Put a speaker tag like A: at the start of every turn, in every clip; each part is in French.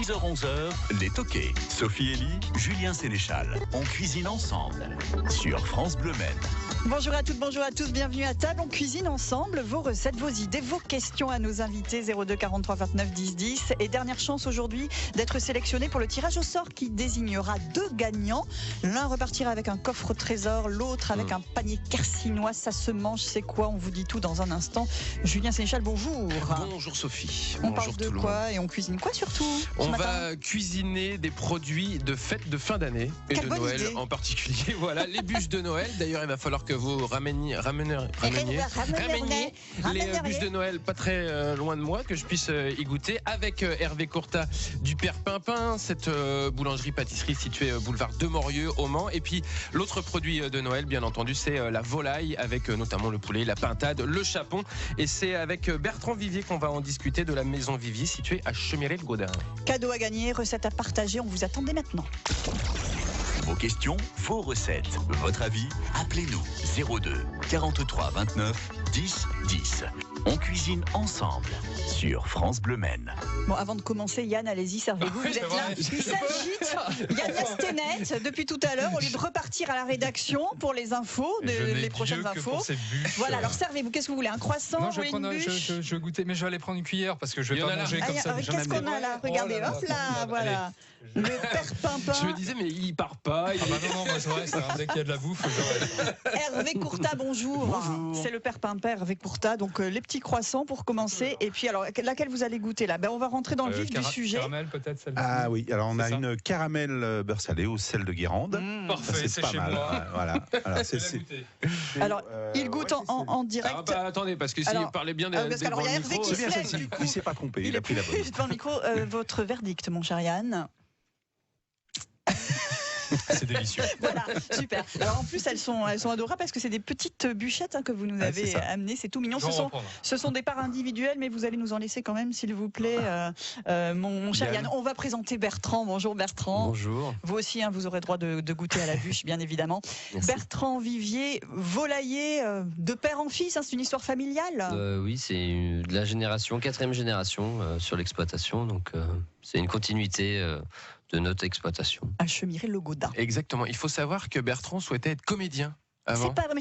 A: 10h-11h, les toqués. Sophie Elie, Julien Sénéchal. On cuisine ensemble sur France Bleu Maine.
B: Bonjour à toutes, bonjour à tous, bienvenue à table. On cuisine ensemble vos recettes, vos idées, vos questions à nos invités 02 43 29 10 10. Et dernière chance aujourd'hui d'être sélectionné pour le tirage au sort qui désignera 2 gagnants. L'un repartira avec un coffre au trésor, l'autre avec un panier carcinois. Ça se mange, c'est quoi? On vous dit tout dans un instant. Julien Sénéchal, bonjour.
C: Bonjour Sophie.
B: On
C: Bonjour
B: parle de quoi et on cuisine quoi surtout?
C: On va cuisiner des produits de fête de fin d'année et
B: Quelle
C: de
B: bonne
C: Noël
B: idée.
C: en particulier. Voilà, les bûches de Noël. D'ailleurs, il va falloir que vous rameniez les bûches de Noël pas très loin de moi, que je puisse y goûter avec Hervé Courtat du Père Pimpin, cette boulangerie-pâtisserie située boulevard de Morieux au Mans. Et puis l'autre produit de Noël, bien entendu, c'est la volaille avec notamment le poulet, la pintade, le chapon. Et c'est avec Bertrand Vivier qu'on va en discuter de la maison Vivier située à Chemiret-le-Gaudin.
B: Cadeau à gagner, recettes à partager, on vous attend dès maintenant.
A: Vos questions, vos recettes, votre avis, appelez-nous 02 43 29 10 10. On cuisine ensemble sur France Bleu Maine.
B: Bon, avant de commencer, Yann, allez-y, servez-vous. Vous êtes là. Il s'agite. Yann Lastenette, depuis tout à l'heure, au lieu de repartir à la rédaction pour les infos, les prochaines infos. Voilà, alors servez-vous. Qu'est-ce que vous voulez? Un croissant?
D: Non,
B: ou une bûche?
D: je goûtais, mais je vais aller prendre une cuillère parce que je vais pas manger comme ça.
B: Qu'est-ce qu'on a là? Regardez, hop là, voilà. Le Père Pimpin.
C: Je me disais, mais il part pas.
D: Non, moi j'aurais, dès qu'il y a de la bouffe, j'aurais.
B: Hervé Courtat, bonjour.
C: Bonjour.
B: C'est le Père Pimpin, Hervé Courtat. Donc les petits croissants pour commencer. Et puis alors, laquelle vous allez goûter là? On va rentrer dans le vif du sujet.
D: Caramel peut-être celle-là.
E: Ah oui, alors on a une caramel beurre salé au sel de Guérande.
D: Parfait, c'est
E: pas
D: chez
E: mal.
D: moi.
E: Voilà.
B: Alors, il goûte en direct.
C: Attendez, parce que si
B: Alors,
C: vous parlez bien
B: parce
C: devant
B: qu'alors, il y a
C: le
B: Hervé
C: micro,
B: qui
E: C'est bien
B: se lève,
E: celle-ci.
B: du coup.
E: Il s'est pas trompé, il a pris la bonne.
B: Juste devant le micro, votre verdict, mon cher Yann.
D: C'est délicieux.
B: Voilà, super. Alors en plus, elles sont adorables parce que c'est des petites bûchettes que vous nous avez amenées. C'est tout mignon. Ce sont des parts individuelles, mais vous allez nous en laisser quand même, s'il vous plaît, mon cher Yann. On va présenter Bertrand. Bonjour Bertrand.
F: Bonjour.
B: Vous aussi, vous aurez droit de goûter à la bûche, bien évidemment.
F: Merci.
B: Bertrand Vivier, volailler de père en fils, c'est une histoire familiale.
F: Oui, c'est de la génération, 4e génération sur l'exploitation. Donc c'est une continuité de notre exploitation.
B: À Chemiret-le-Gaudin.
C: Exactement. Il faut savoir que Bertrand souhaitait être comédien avant.
B: C'est pas vrai,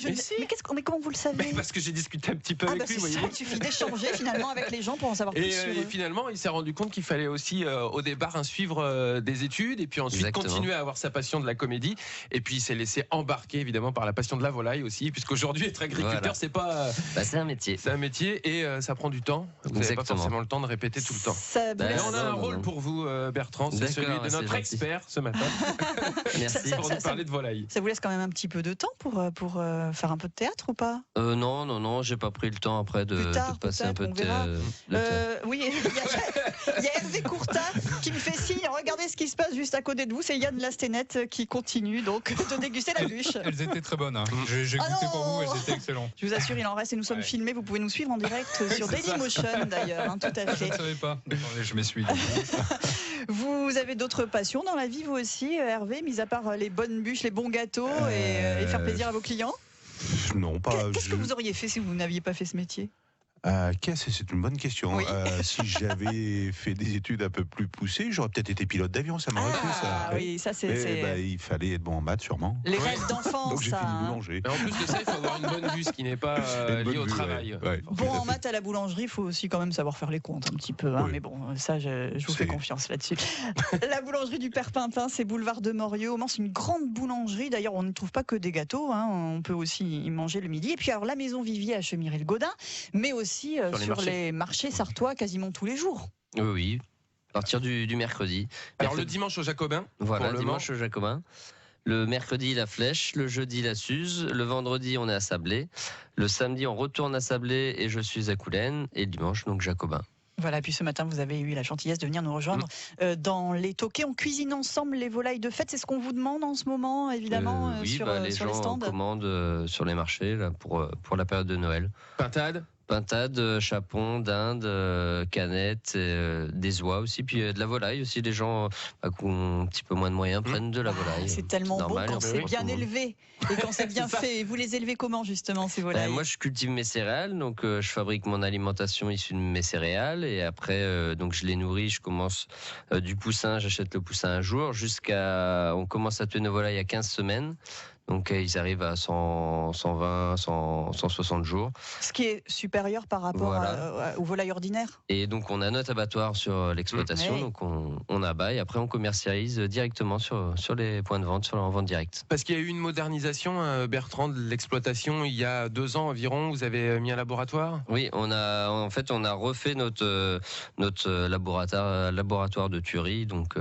B: mais comment vous le savez?
C: Parce que j'ai discuté un petit peu avec lui.
B: C'est ça, il suffit d'échanger finalement avec les gens pour en savoir plus sur
C: Et
B: eux.
C: finalement, il s'est rendu compte qu'il fallait aussi au départ suivre des études et puis ensuite
F: Exactement.
C: continuer à avoir sa passion de la comédie. Et puis il s'est laissé embarquer évidemment par la passion de la volaille aussi, puisqu'aujourd'hui être agriculteur,
F: Voilà.
C: c'est pas.
F: C'est un métier.
C: C'est un métier et ça prend du temps. Vous n'avez pas
F: Exactement.
C: forcément le temps de répéter tout le temps.
B: Ça vous
C: Mais
B: laisse-
C: on a un
F: non,
C: rôle
F: non.
C: pour vous, Bertrand, c'est
F: D'accord,
C: celui de
F: c'est
C: notre
F: gentil.
C: expert ce matin
F: Merci.
C: pour nous parler de volaille.
B: Ça vous laisse quand même un petit peu de temps pour faire un peu de théâtre ou pas?
F: Non, j'ai pas pris le temps après
B: Plus tard,
F: de passer un peu
B: peut-être, on verra.
F: de temps.
B: Oui, il y a Hervé Courtat qui me fait signe. Regardez ce qui se passe juste à côté de vous. C'est Yann Lastenette qui continue donc de déguster la bûche.
D: Elles étaient très bonnes. J'ai
B: Ah
D: goûté
B: non.
D: pour vous, elles étaient excellentes.
B: Je vous assure, il en reste et nous sommes filmés. Vous pouvez nous suivre en direct sur
C: C'est ça.
B: Dailymotion d'ailleurs. Tout à
D: Je
B: fait.
D: ne savais pas. Attendez, je m'essuie.
B: Vous avez d'autres passions dans la vie, vous aussi, Hervé, mis à part les bonnes bûches, les bons gâteaux et faire plaisir à vos clients?
E: Non, pas.
B: Qu'est-ce que vous auriez fait si vous n'aviez pas fait ce métier?
E: C'est une bonne question.
B: Oui.
E: Si j'avais fait des études un peu plus poussées, j'aurais peut-être été pilote d'avion, ça m'aurait fait ça.
B: Oui, ça c'est
E: Il fallait être bon en maths, sûrement.
B: les rêves d'enfance.
E: Donc j'ai
B: ça,
E: fini
B: hein.
E: boulanger.
C: Mais en plus de ça, il faut avoir une bonne vue, ce qui n'est pas
E: Une bonne
C: lié au
E: vue,
C: travail.
E: ouais.
B: Bon, en maths à la boulangerie, il faut aussi quand même savoir faire les comptes un petit peu. Hein,
E: Oui.
B: mais bon, ça, je vous fais confiance là-dessus. La boulangerie du Père Pimpin, c'est boulevard de Morieux. Au Mans, c'est une grande boulangerie. D'ailleurs, on ne trouve pas que des gâteaux. Hein, on peut aussi y manger le midi. Et puis, alors, la maison Vivier à Chemiret-le-Gaudin, mais aussi sur les marchés sartois quasiment tous les jours.
F: Oui. À partir du mercredi.
C: Alors le dimanche au Jacobin.
F: Voilà,
C: pour le
F: dimanche au Jacobin. Le mercredi, la Flèche. Le jeudi, la Suze. Le vendredi, on est à Sablé. Le samedi, on retourne à Sablé et je suis à Coulennes. Et le dimanche, donc Jacobin.
B: Voilà, puis ce matin, vous avez eu la gentillesse de venir nous rejoindre dans les toquets. On cuisine ensemble les volailles de fête. C'est ce qu'on vous demande en ce moment, évidemment,
F: Oui,
B: sur
F: les
B: les
F: gens
B: stands.
F: commandent sur les marchés là, pour la période de Noël.
C: Pintade.
F: Pintade, chapon, dinde, canette, des oies aussi, puis de la volaille aussi. Les gens qui ont un petit peu moins de moyens prennent de la volaille.
B: C'est tellement
F: normal,
B: bon quand
F: on
B: c'est
F: peut
B: bien
F: retrouver.
B: élevé et quand c'est bien
C: C'est ça.
B: fait. Et vous les élevez comment justement ces volailles?
F: Moi, je cultive mes céréales, donc je fabrique mon alimentation issue de mes céréales, et après, donc je les nourris. Je commence du poussin, j'achète le poussin un jour, on commence à tuer nos volailles à 15 semaines. Donc ils arrivent à 100, 120, 100, 160 jours.
B: Ce qui est supérieur par rapport aux volailles ordinaires.
F: Et donc on a notre abattoir sur l'exploitation,
B: Oui.
F: donc on abat et après on commercialise directement sur les points de vente, sur la vente directe.
C: Parce qu'il y a eu une modernisation, Bertrand, de l'exploitation il y a 2 ans environ. Vous avez mis un laboratoire?
F: Oui, on a refait notre laboratoire de tuerie, donc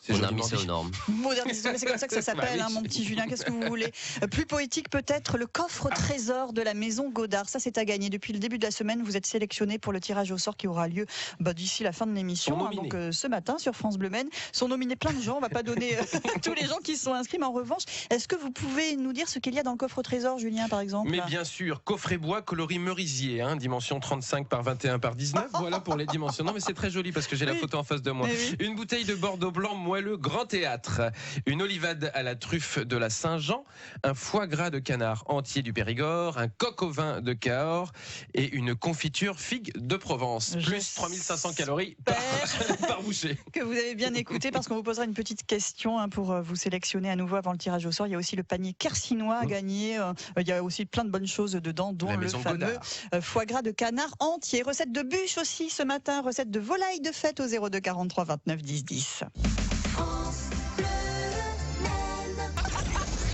F: on a remis ça aux normes.
B: Modernisation, c'est comme ça que ça s'appelle,
C: Bah oui.
B: mon petit Julien, qu'est-ce que vous voulez? Plus poétique peut-être, le coffre trésor de la maison Godard, ça c'est à gagner. Depuis le début de la semaine, vous êtes sélectionné pour le tirage au sort qui aura lieu d'ici la fin de l'émission,
C: Sont nominés.
B: donc ce matin sur France Bleu Maine. Sont nominés plein de gens, on va pas donner tous les gens qui sont inscrits, mais en revanche, est-ce que vous pouvez nous dire ce qu'il y a dans le coffre trésor, Julien, par exemple?
C: Mais bien sûr, coffret bois coloris merisier, dimension 35 par 21 par 19. Voilà pour les dimensions. Non, mais c'est très joli parce que j'ai la
B: Oui.
C: photo en face de moi.
B: Mais oui.
C: Une bouteille de Bordeaux blanc moelleux Grand Théâtre, une olivade à la truffe de la Saint-Jean, un foie gras de canard entier du Périgord, un coq au vin de Cahors et une confiture figue de Provence.
B: Je
C: Plus 3500 calories par bouchée.
B: Que vous avez bien écouté parce qu'on vous posera une petite question pour vous sélectionner à nouveau avant le tirage au sort. Il y a aussi le panier Kersinois à gagner. Il y a aussi plein de bonnes choses dedans, dont
C: La
B: le
C: maison
B: fameux
C: Godard.
B: foie gras de canard entier. Recette de bûche aussi ce matin, recette de volaille de fête au 02 43 29 10 10.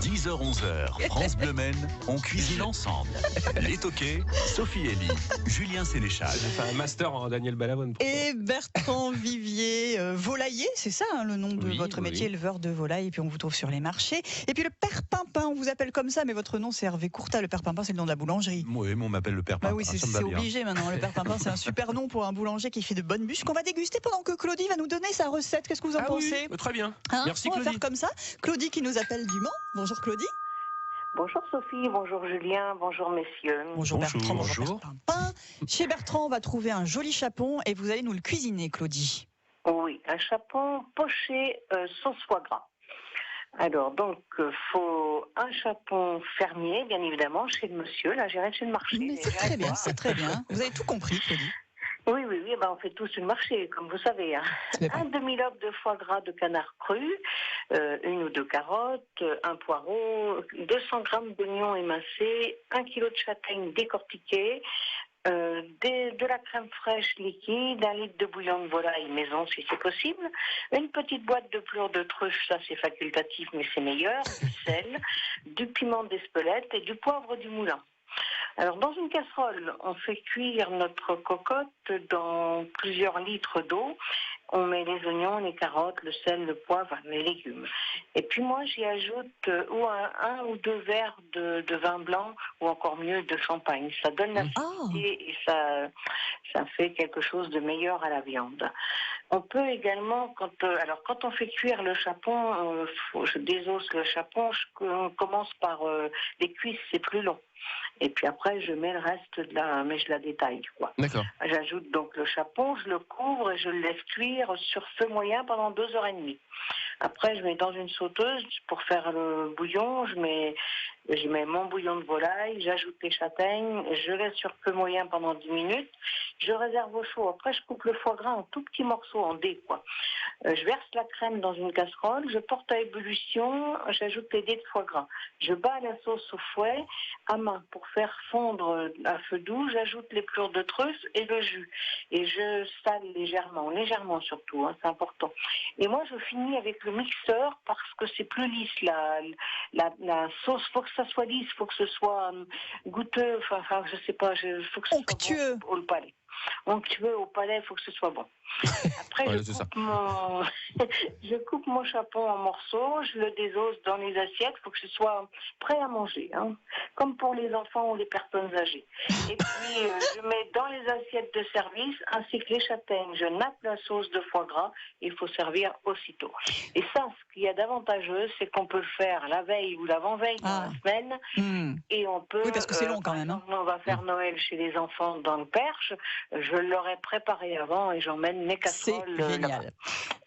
A: 10h-11h, France Bleu Maine, on cuisine ensemble. Les Toquets, Sophie Elie, Julien Sénéchal.
C: J'ai fait un master en Daniel Balavoine.
B: Et Bertrand Vivier, volailler, c'est ça le nom de
F: Oui,
B: votre
F: oui,
B: métier,
F: oui.
B: éleveur de volaille, et puis on vous trouve sur les marchés. Et puis le Père Pimpin, on vous appelle comme ça, mais votre nom c'est Hervé Courta. Le Père Pimpin, c'est le nom de la boulangerie.
E: Oui, mais on m'appelle le père
B: Bah
E: Pimpin,
B: oui,
E: ça me
B: c'est
E: va bien.
B: obligé maintenant. Le Père Pimpin, c'est un super nom pour un boulanger qui fait de bonnes bûches qu'on va déguster pendant que Claudie va nous donner sa recette. Qu'est-ce que vous en pensez?
C: Très bien.
B: Hein,
C: Merci
B: on va
C: Claudie.
B: faire comme ça. Claudie qui nous appelle du Mans. Bonjour Claudie.
G: Bonjour Sophie, bonjour Julien, bonjour messieurs.
B: Bonjour Bertrand.
F: Bonjour.
B: Père Pimpin. Chez Bertrand, on va trouver un joli chapon et vous allez nous le cuisiner, Claudie.
G: Oui, un chapon poché sauce foie gras. Alors donc, faut un chapon fermier, bien évidemment, chez le monsieur. Là, j'irai chez le marché.
B: Mais c'est très bien, c'est très bien. Vous avez tout compris, Claudie.
G: Oui, on fait tous le marché, comme vous savez.
B: C'est
G: Un demi-lobe de foie gras de canard cru, une ou deux carottes, un poireau, 200 grammes d'oignons émincés, 1 kilo de châtaigne décortiquée, de la crème fraîche liquide, 1 litre de bouillon de volaille maison si c'est possible, une petite boîte de pleurs de truffe, ça c'est facultatif mais c'est meilleur, du sel, du piment d'Espelette et du poivre du moulin. Alors dans une casserole, on fait cuire notre cocotte dans plusieurs litres d'eau. On met les oignons, les carottes, le sel, le poivre, les légumes. Et puis moi, j'y ajoute un ou deux verres de vin blanc ou encore mieux de champagne. Ça donne l'acidité et ça fait quelque chose de meilleur à la viande. On peut également, quand on fait cuire le chapon, je désosse le chapon, on commence par les cuisses, c'est plus long. Et puis après, je mets le reste mais je la détaille, quoi.
C: D'accord.
G: J'ajoute donc le chapon, je le couvre et je le laisse cuire sur feu moyen pendant 2h30. Après, je mets dans une sauteuse pour faire le bouillon, je mets mon bouillon de volaille, j'ajoute les châtaignes, je laisse sur feu moyen pendant 10 minutes, je réserve au chaud. Après, je coupe le foie gras en tout petits morceaux, en dés, quoi. Je verse la crème dans une casserole, je porte à ébullition, j'ajoute les dés de foie gras. Je bats la sauce au fouet à main pour faire fondre à feu doux, j'ajoute les pleurs de truffe et le jus. Et je sale légèrement surtout, c'est important. Et moi, je finis avec le mixeur parce que c'est plus lisse. La sauce, faut que ça soit lisse, faut que ce soit goûteux, je sais pas, faut que ce
B: Onctueux.
G: soit bon au palais. Onctueux au palais, faut que ce soit bon. Après,
C: Ouais,
G: je coupe mon chapon en morceaux, je le désosse dans les assiettes, faut que ce soit prêt à manger, comme pour les enfants ou les personnes âgées. Et puis, je mets dans les les assiettes de service ainsi que les châtaignes. Je nappe la sauce de foie gras. Il faut servir aussitôt. Et ça, ce qu'il y a d'avantageux, c'est qu'on peut le faire la veille ou l'avant-veille dans la semaine. Et on peut.
B: Oui, parce que c'est long quand même. Hein.
G: On va faire Noël chez les enfants dans le Perche. Je l'aurais préparé avant et j'emmène mes casseroles.
B: C'est génial.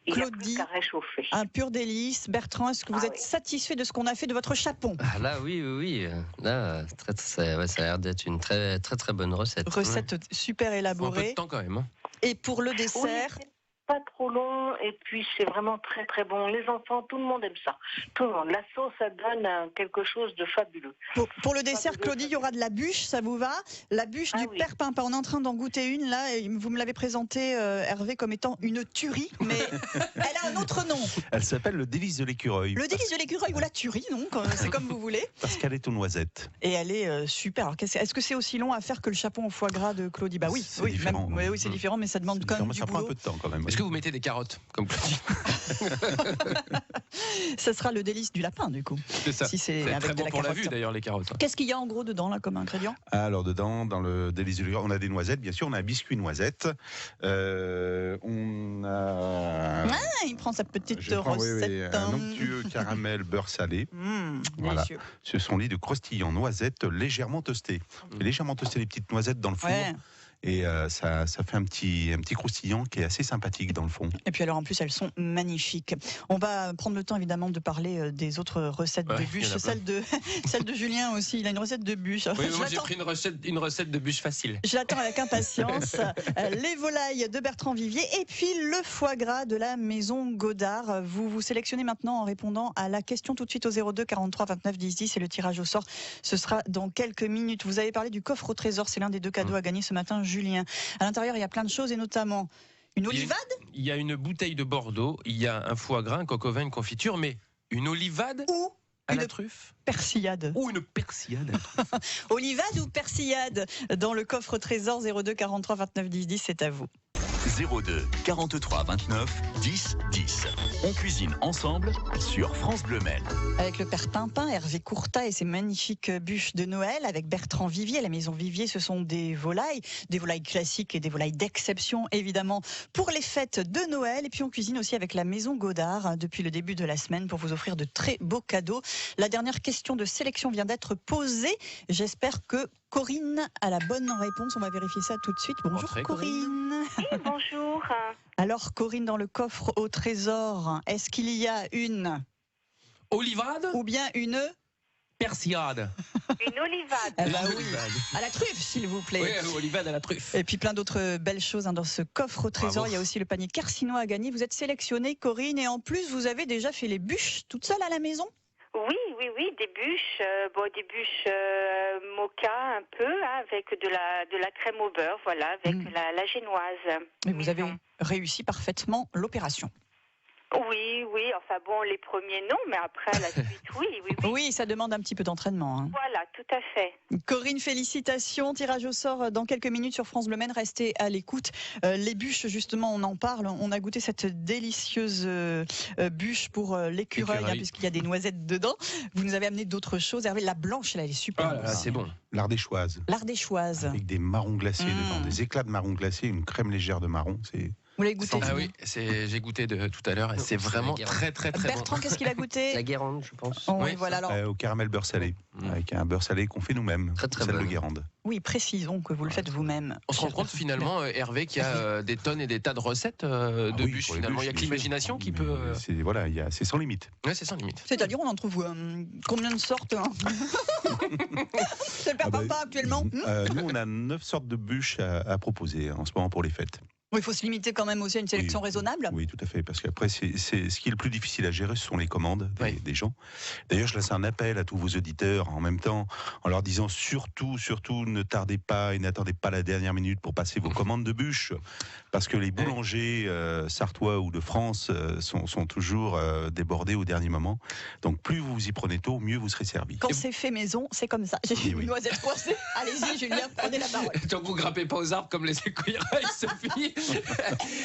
G: Il n'y a plus
B: Claudie,
G: qu'à réchauffer.
B: un pur délice. Bertrand, est-ce que vous êtes satisfait de ce qu'on a fait de votre chapon?
F: Ah là, oui. Là, ça a l'air d'être une très bonne recette.
B: Recette super
C: Faut un peu
B: élaborée.
C: de temps quand même. Hein.
B: Et pour le
G: Oui,
B: dessert,
G: c'est pas trop long et puis c'est vraiment très bon. Les enfants, tout le monde aime ça. Tout le monde. La sauce, ça donne quelque chose de fabuleux.
B: pour le dessert, Claudie, il y aura de la bûche, ça vous va? La bûche du père Pimpin. On est en train d'en goûter une là. Et vous me l'avez présentée, Hervé, comme étant une tuerie, mais elle a un autre nom.
E: Elle s'appelle le délice de l'écureuil.
B: Le délice de l'écureuil ou la tuerie, donc c'est comme vous voulez.
E: Parce qu'elle est aux noisettes.
B: Et elle est super. Alors, est-ce que c'est aussi long à faire que le chapon au foie gras de Claudie? Bah oui,
E: C'est différent.
B: oui, c'est différent, mais ça demande quand même du
E: Ça prend un
B: boulot.
E: peu de temps quand même.
C: Est-ce que vous mettez des carottes comme Claudie?
B: Ça sera le délice du lapin, du coup.
C: C'est ça.
B: Si c'est
C: C'est
B: avec
C: très
B: de
C: bon
B: la
C: pour la
B: carotte.
C: vue d'ailleurs, les carottes.
B: Qu'est-ce qu'il y a en gros dedans là comme ingrédient?
E: Alors dedans, dans le délice de l'écureuil, on a des noisettes, bien sûr, on a un biscuit noisette. On a.
B: Ah, il prend sa petite
E: Je prends,
B: recette.
E: un onctueux caramel beurre salé. Voilà.
B: Délicieux.
E: Ce sont lits de croustillant noisettes légèrement toastés. Légèrement toasté les petites noisettes dans le four.
B: Ouais.
E: Et ça fait un petit croustillant qui est assez sympathique dans le fond.
B: Et puis alors en plus elles sont magnifiques. On va prendre le temps évidemment de parler des autres recettes de
C: Ouais,
B: bûche.
C: il y en a
B: Celle de Julien aussi, il a une recette de bûche.
C: Oui,
B: Je
C: moi j'ai
B: l'attends-
C: pris une recette de bûche facile.
B: Je l'attends avec impatience. Les volailles de Bertrand Vivier et puis le foie gras de la maison Godard. Vous vous sélectionnez maintenant en répondant à la question tout de suite au 02 43 29 10 10 et le tirage au sort ce sera dans quelques minutes. Vous avez parlé du coffre au trésor, c'est l'un des deux cadeaux à gagner ce matin, Julien. À l'intérieur il y a plein de choses et notamment une olivade.
C: Il y a une bouteille de Bordeaux, il y a un foie gras, un coq au vin, une confiture, mais une olivade
B: Ou
C: à
B: une
C: la truffe
B: persillade.
C: ou une persillade.
B: Olivade ou persillade dans le coffre trésor 02 43 29 10 10, c'est à vous.
A: 02 43 29 10 10. On cuisine ensemble sur France Bleu Maine.
B: Avec le père Pimpin, Hervé Courta et ses magnifiques bûches de Noël, avec Bertrand Vivier. La maison Vivier, ce sont des volailles classiques et des volailles d'exception, évidemment, pour les fêtes de Noël. Et puis on cuisine aussi avec la maison Godard depuis le début de la semaine pour vous offrir de très beaux cadeaux. La dernière question de sélection vient d'être posée. J'espère que Corinne a la bonne réponse. On va vérifier ça tout de suite. Bonjour
C: Entrez,
B: Corinne.
G: Oui, bonjour.
B: Alors Corinne, dans le coffre au trésor, est-ce qu'il y a une
C: Olivade
B: ou bien une
C: persillade.
G: Une olivade.
B: Eh ben oui,
C: Olivade.
B: à la truffe s'il vous plaît.
C: Oui, olivade à la truffe.
B: Et puis plein d'autres belles choses dans ce coffre au trésor.
C: Bravo.
B: Il y a aussi le panier Carcinois à gagner. Vous êtes sélectionnée, Corinne, et en plus, vous avez déjà fait les bûches toute seule à la maison?
G: Oui, des bûches, des bûches mocha un peu, hein, avec de la crème au beurre, voilà, avec la génoise.
B: Mais vous avez réussi parfaitement l'opération.
G: Oui, enfin bon, les premiers non, mais après la suite, oui.
B: Oui, ça demande un petit peu d'entraînement. Hein.
G: Voilà, tout à fait.
B: Corinne, félicitations. Tirage au sort dans quelques minutes sur France Bleu Maine. Restez à l'écoute. Les bûches, justement, on en parle. On a goûté cette délicieuse bûche pour l'écureuil, hein, puisqu'il y a des noisettes dedans. Vous nous avez amené d'autres choses. Hervé, la blanche, elle est super.
C: Ah, c'est bon.
E: L'ardéchoise.
B: L'ardéchoise.
E: Avec des marrons glacés dedans, des éclats de marron glacés, une crème légère de marron. C'est
B: Vous l'avez goûté?
C: Ah oui, j'ai goûté tout à l'heure et c'est vraiment très bon.
B: Bertrand, qu'est-ce qu'il a goûté?
F: La Guérande, je pense.
B: Oh,
C: Oui,
B: oui, voilà. Alors,
E: au caramel beurre salé, avec un beurre salé qu'on fait nous-mêmes,
F: Très
E: celle de
F: bonne.
E: Guérande.
B: oui, précisons que vous le faites vous-même.
C: On se rend compte finalement, Hervé, qu'il y a des tonnes et des tas de recettes de
E: Oui,
C: bûches
E: pour les
C: finalement. Il y a que
E: bien sûr.
C: l'imagination qui
E: Mais
C: peut.
E: c'est sans limite.
C: Ouais, c'est sans limite.
B: C'est-à-dire, on en trouve combien de sortes hein? C'est le père
E: Ah bah,
B: Pimpin actuellement.
E: Nous, on a 9 sortes de bûches à proposer en ce moment pour les fêtes.
B: Il faut se limiter quand même aussi à une sélection raisonnable.
E: Oui, tout à fait, parce qu'après, ce qui est le plus difficile à gérer, ce sont les commandes des gens. D'ailleurs, je laisse un appel à tous vos auditeurs en même temps, en leur disant surtout, ne tardez pas et n'attendez pas la dernière minute pour passer vos commandes de bûches, parce que les boulangers sartois ou de France sont toujours débordés au dernier moment. Donc, plus vous vous y prenez tôt, mieux vous serez servi.
B: Quand c'est fait maison, c'est comme ça. J'ai une noisette coincée. Allez-y, Julien, prenez la parole.
C: Tant que vous grimpez pas aux arbres comme les écureuils, Sophie.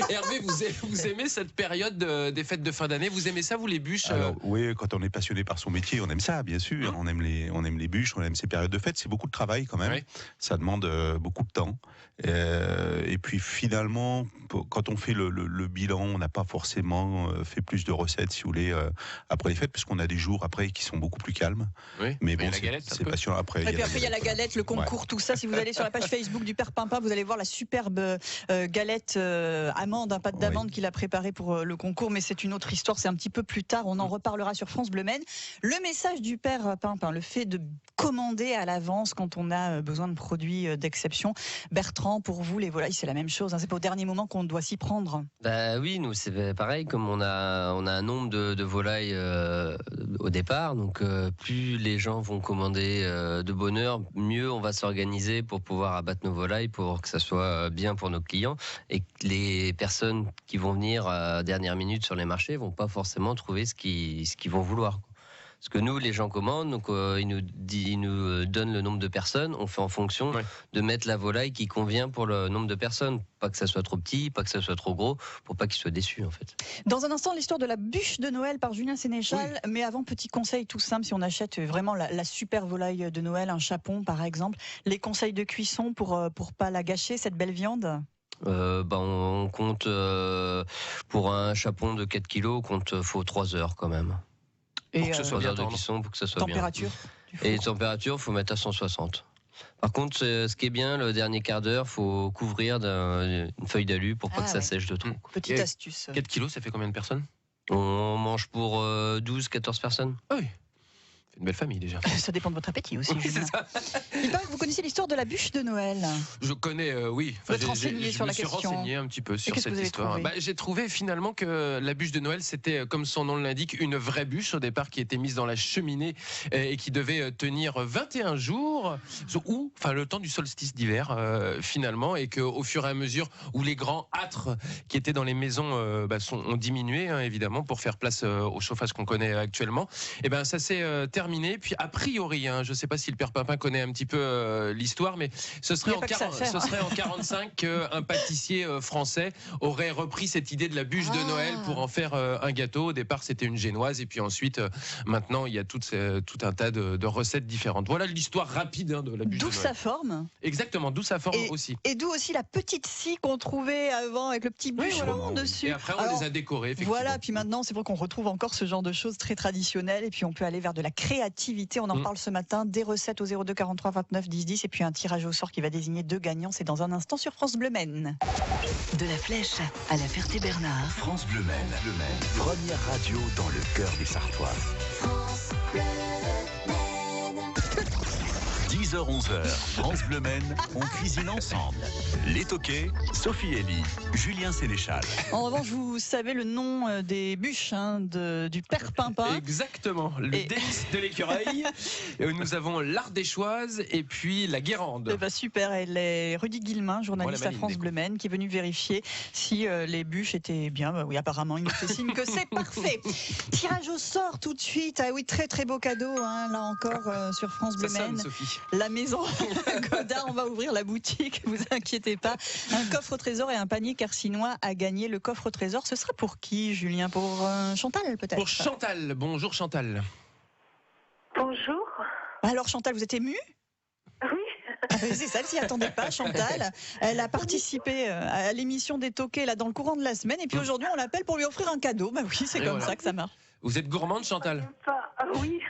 C: Hervé, vous aimez cette période des fêtes de fin d'année? Vous aimez ça, vous, les bûches?
E: Alors, oui, quand on est passionné par son métier, on aime ça, bien sûr. On aime les bûches, on aime ces périodes de fête. C'est beaucoup de travail quand même.
C: Oui.
E: Ça demande beaucoup de temps. Et puis finalement, quand on fait le bilan, on n'a pas forcément fait plus de recettes, si vous voulez, après les fêtes, parce qu'on a des jours après qui sont beaucoup plus calmes.
C: Oui.
E: Mais bon,
C: la galette,
E: c'est passionnant. Après,
B: Et puis après, il y a la galette, le concours, tout ça. Si vous allez sur la page Facebook du Père Pimpin, vous allez voir la superbe galette amande, un pâte d'amande qu'il a préparé pour le concours. Mais c'est une autre histoire, c'est un petit peu plus tard. On en reparlera sur France Bleu Maine. Le message du Père Pimpin, le fait de commander à l'avance quand on a besoin de produits d'exception. Bertrand, pour vous, les volailles, c'est la même chose. Hein. C'est pas au dernier moment qu'on doit s'y prendre.
F: Bah oui, nous c'est pareil, comme on a un nombre de volailles au départ, donc plus les gens vont commander de bonne heure, mieux on va s'organiser pour pouvoir abattre nos volailles, pour que ça soit bien pour nos clients, et que les personnes qui vont venir à dernière minute sur les marchés vont pas forcément trouver ce qu'ils vont vouloir. Parce que nous, les gens commandent, donc ils nous donnent le nombre de personnes. On fait en fonction de mettre la volaille qui convient pour le nombre de personnes. Pas que ça soit trop petit, pas que ça soit trop gros, pour pas qu'ils soient déçus en fait.
B: Dans un instant, l'histoire de la bûche de Noël par Julien Sénéchal. Oui. Mais avant, petit conseil tout simple, si on achète vraiment la super volaille de Noël, un chapon par exemple, les conseils de cuisson pour pas la gâcher, cette belle viande?
F: On compte pour un chapon de 4 kilos, faut 3 heures quand même. Pour que ce soit bien de cuisson, pour que ça soit
B: température
F: bien. Et température, faut mettre à 160. Par contre, ce qui est bien, le dernier quart d'heure, faut couvrir d'une feuille d'alu pour pas que ça sèche de trop.
B: Petite astuce.
C: 4 kilos, ça fait combien de personnes?
F: On mange pour 12-14 personnes.
C: Ah oui. C'est une belle famille déjà.
B: Ça dépend de votre appétit aussi.
C: Oui, c'est ça.
B: Il paraît que vous connaissez l'histoire de la bûche de Noël.
C: Je connais, oui.
B: Vous êtes renseigné sur la question.
C: Je me suis renseigné un petit peu sur cette histoire. J'ai trouvé finalement que la bûche de Noël, c'était, comme son nom l'indique, une vraie bûche au départ qui était mise dans la cheminée et qui devait tenir 21 jours, ou le temps du solstice d'hiver finalement, et qu'au fur et à mesure où les grands âtres qui étaient dans les maisons ont diminué évidemment pour faire place au chauffage qu'on connaît actuellement, et ça s'est terminé. Puis a priori, je ne sais pas si le Père Pimpin connaît un petit peu l'histoire, mais ce serait en 45 qu'un pâtissier français aurait repris cette idée de la bûche de Noël pour en faire un gâteau. Au départ, c'était une génoise, et puis ensuite, maintenant, il y a tout un tas de recettes différentes. Voilà l'histoire rapide de la bûche de Noël.
B: D'où sa forme.
C: Exactement, d'où sa forme aussi.
B: Et d'où aussi la petite scie qu'on trouvait avant avec le petit bûcheron dessus.
C: Et après, on les a décorés, effectivement.
B: Voilà, puis maintenant, c'est pour qu'on retrouve encore ce genre de choses très traditionnelles, et puis on peut aller vers de la créativité. On en parle ce matin, des recettes au 02 43 29 10 10, et puis un tirage au sort qui va désigner 2 gagnants. C'est dans un instant sur France Bleu Maine.
H: De la Flèche à la Ferté-Bernard.
A: France Bleu Maine, première radio dans le cœur des Sarthois. France Bleu Maine. 10h-11h, France Bleu Maine, on cuisine ensemble. Les Toquets, Sophie Elie, Julien Sénéchal.
B: En revanche, vous savez le nom des bûches du Père Pimpin.
C: Exactement, le délice de l'écureuil. Nous avons l'ardéchoise et puis la guérande.
B: Super, elle est Rudy Guillemin, journaliste à France Bleu Maine, qui est venu vérifier si les bûches étaient bien. Oui, apparemment, il nous fait signe que c'est parfait. Tirage au sort tout de suite. Ah oui, très très beau cadeau, là encore sur France Bleu Maine.
C: Sophie.
B: La maison Godard, on va ouvrir la boutique, vous inquiétez pas. Un coffre au trésor et un panier carcinois à gagner. Le coffre au trésor, ce sera pour qui, Julien? Pour Chantal, peut-être?
C: Pour Chantal. Bonjour, Chantal.
G: Bonjour.
B: Alors, Chantal, vous êtes émue?
G: Oui.
B: C'est ça, elle s'y attendait pas, Chantal. Elle a participé à l'émission des Toquets là, dans le courant de la semaine. Et puis aujourd'hui, on l'appelle pour lui offrir un cadeau. Bah oui, c'est comme ça que ça marche.
C: Vous êtes gourmande, Chantal?
G: Oui.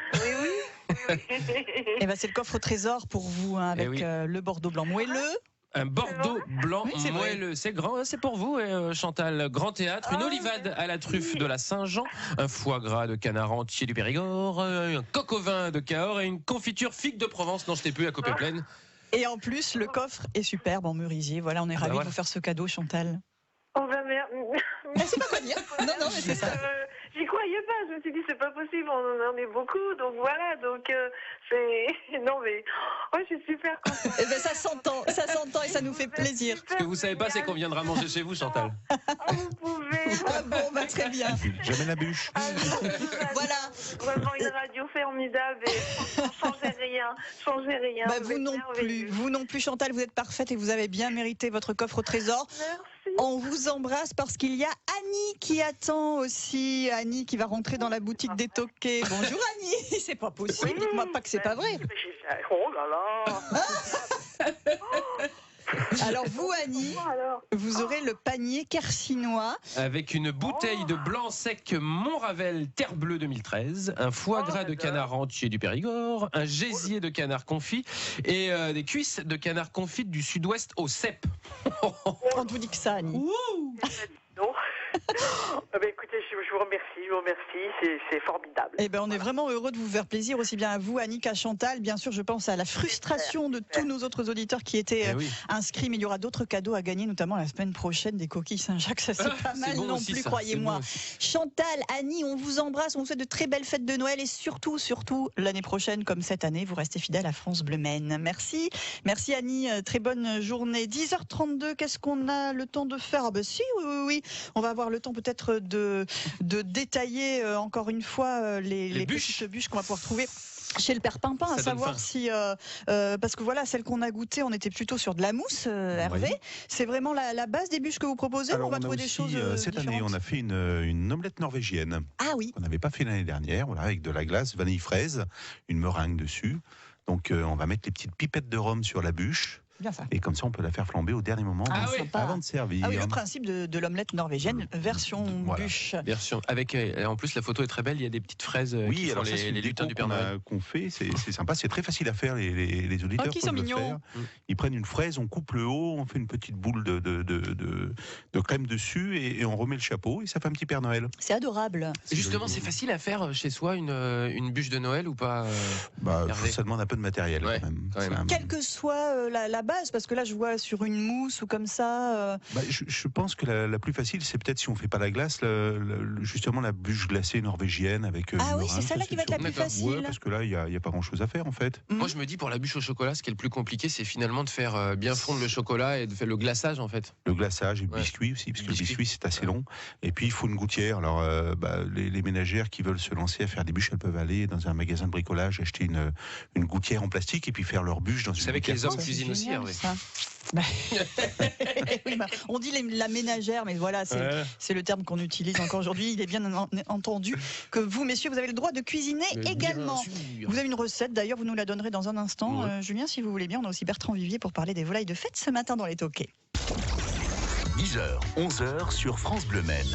B: Et c'est le coffre au trésor pour vous, avec le Bordeaux blanc moelleux.
C: Un Bordeaux blanc moelleux, c'est grand, c'est pour vous, Chantal. Grand théâtre, une olivade à la truffe de la Saint-Jean, un foie gras de canard entier du Périgord, un coq au vin de Cahors et une confiture figue de Provence, non je t'ai plus, à Copé pleine.
B: Et en plus, le coffre est superbe en merisier. Voilà, on est ravis de vous faire ce cadeau, Chantal.
G: Oh merde.
B: C'est pas quoi dire. Non, mais c'est ça.
G: J'y croyais pas, je me suis dit c'est pas possible, on en est beaucoup, donc voilà, c'est... Non mais, je suis super contente.
B: Ça s'entend et ça nous fait plaisir.
C: Ce que vous savez pas, c'est qu'on viendra manger chez vous, Chantal.
G: Vous pouvez.
B: Très bien.
E: J'amène la bûche.
B: Voilà.
G: Vraiment une radio formidable et changez rien.
B: Vous non plus, Chantal, vous êtes parfaite et vous avez bien mérité votre coffre au trésor.
G: Merci.
B: On vous embrasse parce qu'il y a Annie qui attend aussi. Annie qui va rentrer dans la boutique des Toquets. Bonjour Annie, c'est pas possible. Dites-moi pas que c'est pas vrai.
I: Oh là là.
B: Alors vous Annie, vous aurez le panier Kersinois.
C: Avec une bouteille de blanc sec Montravel Terre Bleue 2013, un foie gras de canard entier du Périgord, un gésier de canard confit et des cuisses de canard confit du sud-ouest au cèpe.
B: On vous dit que ça Annie.
I: Non. Écoutez, je vous remercie, c'est formidable.
B: Eh ben, on est vraiment heureux de vous faire plaisir, aussi bien à vous, Annie, qu'à Chantal. Bien sûr, je pense à la frustration de tous nos autres auditeurs qui étaient inscrits, mais il y aura d'autres cadeaux à gagner, notamment la semaine prochaine, des coquilles Saint-Jacques. Ça, c'est pas mal
C: bon
B: non
C: aussi,
B: plus,
C: ça.
B: croyez-moi.
C: Bon
B: Chantal, Annie, on vous embrasse, on vous souhaite de très belles fêtes de Noël et surtout, l'année prochaine, comme cette année, vous restez fidèles à France Bleu Maine. Merci. Merci Annie, très bonne journée. 10h32, qu'est-ce qu'on a le temps de faire? Ah ben si, oui. On va avoir le temps peut-être de détailler encore une fois les petites bûches qu'on va pouvoir trouver chez le père Pimpin, à savoir si parce que voilà, celle qu'on a goûtée, on était plutôt sur de la mousse, Hervé. Oui. C'est vraiment la base des bûches que vous proposez.
E: Alors,
B: on va trouver des choses
E: cette
B: différentes.
E: année, on a fait une omelette norvégienne.
B: Ah oui.
E: On n'avait pas fait l'année dernière, voilà, avec de la glace, vanille fraise, une meringue dessus. Donc on va mettre les petites pipettes de rhum sur la bûche.
B: Bien ça.
E: Et comme ça, on peut la faire flamber au dernier moment avant de servir.
B: Ah oui, le principe de l'omelette norvégienne, version bûche.
C: Version avec en plus la photo est très belle. Il y a des petites fraises.
E: Oui,
C: qui
E: alors
C: sont
E: ça, c'est
C: les lutins du Père Noël
E: qu'on fait. C'est sympa, c'est très facile à faire. Les auditeurs
B: qui
E: peuvent
B: sont
E: le
B: mignons.
E: faire. Ils prennent une fraise, on coupe le haut, on fait une petite boule de crème dessus et on remet le chapeau et ça fait un petit Père Noël.
B: C'est adorable.
C: Justement, c'est facile à faire chez soi une bûche de Noël ou pas?
E: Ça demande un peu de matériel quand même.
B: Quelle que soit la base, parce que là je vois sur une mousse ou comme ça.
E: Je pense que la plus facile, c'est peut-être si on fait pas la glace, justement la bûche glacée norvégienne avec.
B: Ah oui, c'est celle-là qui va être la plus facile.
E: Ouais, parce que là, il y a pas grand-chose à faire en fait.
C: Moi, je me dis pour la bûche au chocolat, ce qui est le plus compliqué, c'est finalement de faire bien fondre le chocolat et de faire le glaçage en fait.
E: Le glaçage et le biscuit aussi, parce que le biscuit c'est assez long. Et puis il faut une gouttière. Alors les ménagères qui veulent se lancer à faire des bûches, elles peuvent aller dans un magasin de bricolage acheter une gouttière en plastique et puis faire leur bûche dans une.
C: Vous savez que les hommes cuisinent aussi, Hervé.
B: Oui, on dit la ménagère, mais voilà, c'est le terme qu'on utilise encore aujourd'hui. Il est bien entendu que vous, messieurs, vous avez le droit de cuisiner également. Vous avez une recette, d'ailleurs, vous nous la donnerez dans un instant. Julien, si vous voulez bien, on a aussi Bertrand Vivier pour parler des volailles de fête ce matin dans les Toquets.
A: 10h, 11h sur France Bleu Maine.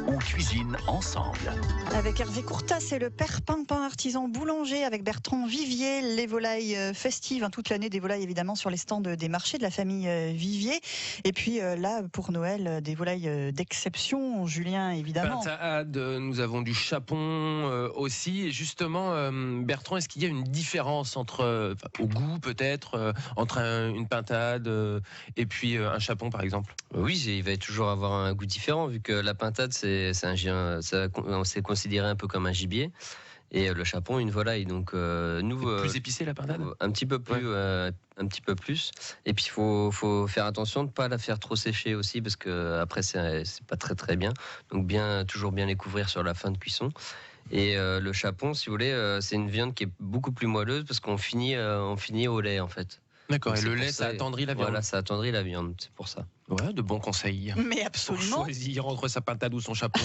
A: On cuisine ensemble.
B: Avec Hervé Courtas et le père Pimpin, artisan boulanger, avec Bertrand Vivier, les volailles festives, toute l'année des volailles évidemment sur les stands des marchés de la famille Vivier. Et puis là, pour Noël, des volailles d'exception, Julien évidemment.
C: Pintade, nous avons du chapon aussi. Et justement, Bertrand, est-ce qu'il y a une différence entre, au goût peut-être, entre une pintade et puis un chapon par exemple?
F: Oui, il va toujours avoir un goût différent vu que la pintade c'est considéré un peu comme un gibier et le chapon une volaille. Donc
C: plus épicé la pintade.
F: Un petit peu plus. Et puis il faut faire attention de ne pas la faire trop sécher aussi parce que après c'est pas très très bien. Donc toujours bien les couvrir sur la fin de cuisson. Et le chapon, si vous voulez, c'est une viande qui est beaucoup plus moelleuse parce qu'on finit au lait en fait.
C: D'accord. Et le lait, ça attendrit la viande.
F: Voilà, ça attendrit la viande, c'est pour ça.
C: Ouais, de bons conseils.
B: Mais absolument.
C: Pour choisir entre sa pintade ou son chapon.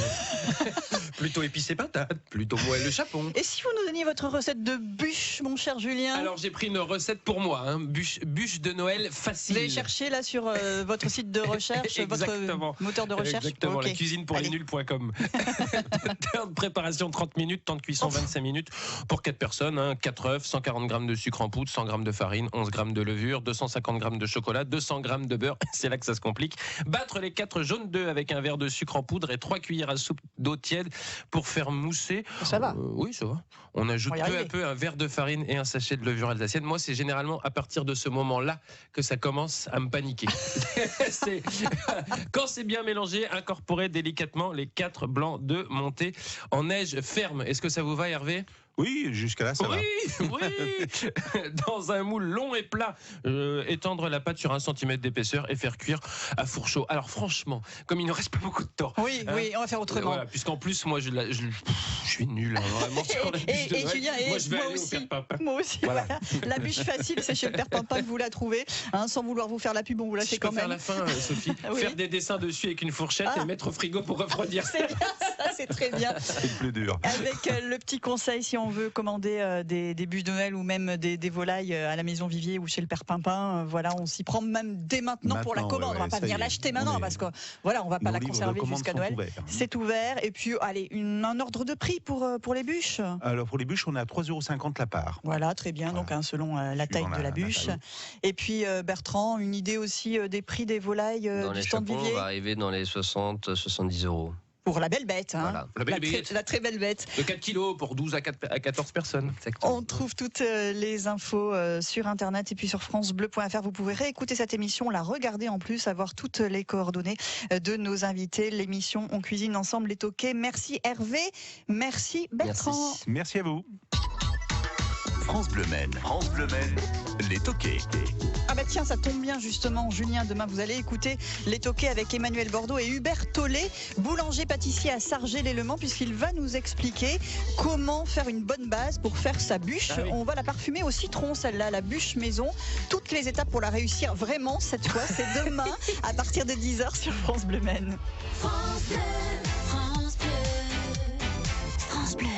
C: Plutôt épicé pintade, plutôt moelle le chapon.
B: Et si vous nous donniez votre recette de bûche, mon cher Julien?
C: Alors j'ai pris une recette pour moi, bûche de Noël facile.
B: Vous avez cherché là sur votre site de recherche, votre moteur de recherche?
C: Exactement, la cuisine pour les nuls.com. Temps de préparation 30 minutes, temps de cuisson 25 minutes pour 4 personnes, 4 œufs, 140 g de sucre en poudre, 100 g de farine, 11 g de levure, 250 g de chocolat, 200 g de beurre. C'est là que ça se complique. Battre les 4 jaunes d'œufs avec un verre de sucre en poudre et 3 cuillères à soupe d'eau tiède pour faire mousser.
B: Ça va.
C: Oui, ça va. On ajoute peu à peu un verre de farine et un sachet de levure alsacienne. Moi, c'est généralement à partir de ce moment-là que ça commence à me paniquer. Quand c'est bien mélangé, incorporez délicatement les 4 blancs d'œufs montés en neige ferme. Est-ce que ça vous va, Hervé ?
E: Oui, jusqu'à là, ça va.
C: Oui. Dans un moule long et plat, étendre la pâte sur 1 cm d'épaisseur et faire cuire à four chaud. Alors franchement, comme il ne reste pas beaucoup de temps.
B: Oui, on va faire autrement.
C: Voilà, puisqu'en plus, moi, je suis nul, hein, vraiment. Sur la bûche de Noël.
B: Julien,
C: moi, je vais aller
B: aussi.
C: au Père Pimpin.
B: Moi aussi, voilà. La bûche facile, c'est chez le Père Pimpin que vous la trouvez. Hein, sans vouloir vous faire la pub, on vous la
C: Si
B: fait
C: je peux
B: quand
C: faire
B: même.
C: la fin, Sophie.
B: Oui.
C: Faire des dessins dessus avec une fourchette et mettre au frigo pour refroidir.
B: C'est bien, ça, c'est très bien.
E: C'est le plus dur.
B: Avec le petit conseil, si on veut commander des bûches de Noël ou même des volailles à la Maison Vivier ou chez le Père Pimpin, voilà, on s'y prend même dès maintenant pour la commande. On va pas venir l'acheter maintenant parce que voilà, on va pas la conserver jusqu'à Noël. C'est ouvert. Et puis, allez, un ordre de prix pour les bûches.
E: Alors pour les bûches, on est à 3,50 € la part.
B: Voilà, très bien.
E: Voilà.
B: Donc selon la taille de la bûche. Et puis Bertrand, une idée aussi des prix des volailles
F: Dans
B: du
F: les
B: stand
F: chapons,
B: Vivier
F: on va arriver dans les 60-70 €.
B: pour la belle bête. Hein.
F: Voilà.
C: La belle bête.
B: La très belle bête.
C: De 4 kilos pour 12 à 14 personnes.
B: On trouve toutes les infos sur Internet et puis sur francebleu.fr. Vous pouvez réécouter cette émission, la regarder en plus, avoir toutes les coordonnées de nos invités. L'émission On cuisine ensemble est OK. Merci Hervé, merci Bertrand.
E: Merci à vous.
A: France Bleu Maine. France Bleu Maine, les toqués.
B: Ah bah tiens, ça tombe bien justement, Julien, demain vous allez écouter Les Toqués avec Emmanuel Bordeaux et Hubert Tollet, boulanger-pâtissier à Sargé-les-Lemans, puisqu'il va nous expliquer comment faire une bonne base pour faire sa bûche.
C: Ah oui.
B: On va la parfumer au citron, celle-là, la bûche maison. Toutes les étapes pour la réussir vraiment cette fois, c'est demain à partir de 10h sur France Bleu Maine.
H: France Bleu, France Bleu, France Bleu.